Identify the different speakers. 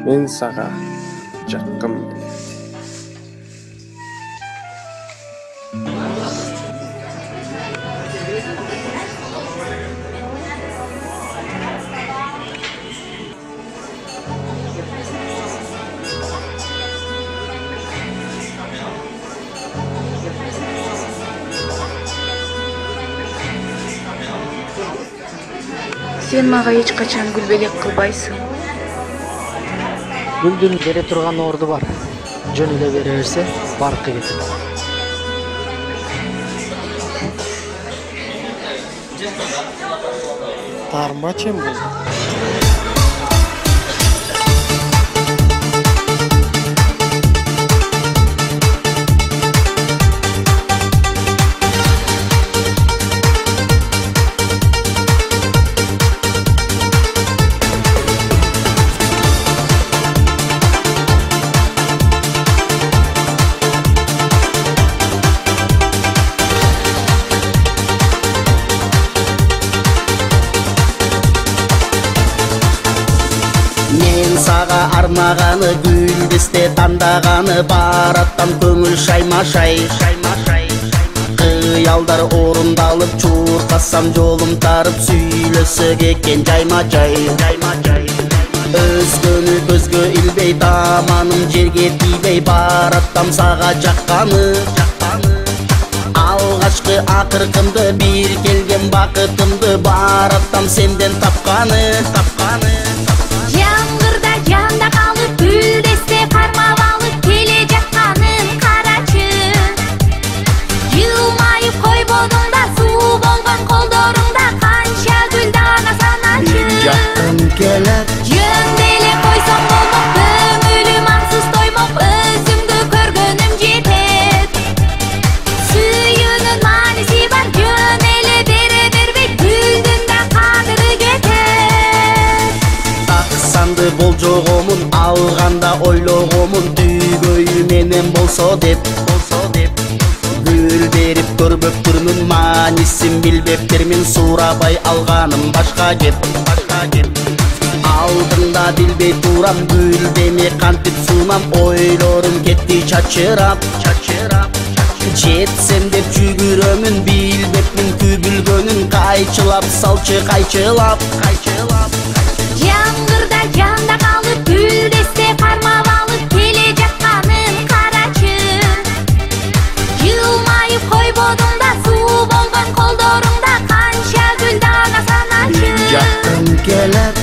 Speaker 1: Мен сага жаккын.
Speaker 2: Сен мага эч качан күлбелек кылбайсың.
Speaker 3: Гүлдүн бере турган орду бар. Жөн эле бере берсе, баркы кетет.
Speaker 1: Тармба чем бул?
Speaker 4: Сага арнаганы гүлдесте тандаганы бараттан көңүл шаймашай. Кыялдар орундалып чуркасам жолум тарып сүйлөсөк экен жайма-жай. Өзгөнү көзгө илбей даманым жерге тийбей бараттам сага жакканы. Алгачкы акыркымды бир келген бакытымды бараттам сенден тапканы.
Speaker 5: Жаңгырда жанда калып гүлдесте кармап алып келе жатканын карачы. Жылмайып койбодуң да суу болгон колдоруңда канча гүл дана саначы.
Speaker 4: Жакын келет
Speaker 5: Жөн эле койсоң болмок, көңүлүм ансыз тоймок, өзүңдү көргөнүм жетет. Сүйүүнүн мааниси бар, жөн эле бере бербей гүлдүн да кадыры кетет.
Speaker 4: Аксанды болжогомун алганда ойлогомун түйгөйү менен болсо деп. Гүл берип көрбөптүрмүн маанисин билбептермин, сурабай алганым башка кеп. Алдыңда билбей турам гүлдеме кантип сунам, ойлорум кетти чачырап. Жетсем деп жүгүрөмүн билбепмин күбүлгөнүн, кайчылап салчы кайчылап.
Speaker 5: Жаңгырда жанда калып гүлдесте кармап алып келе жатканын карачы. Жылмайып койбодуң да суу болгон колдоруңда канча гүл дана саначы.
Speaker 4: Жакын келет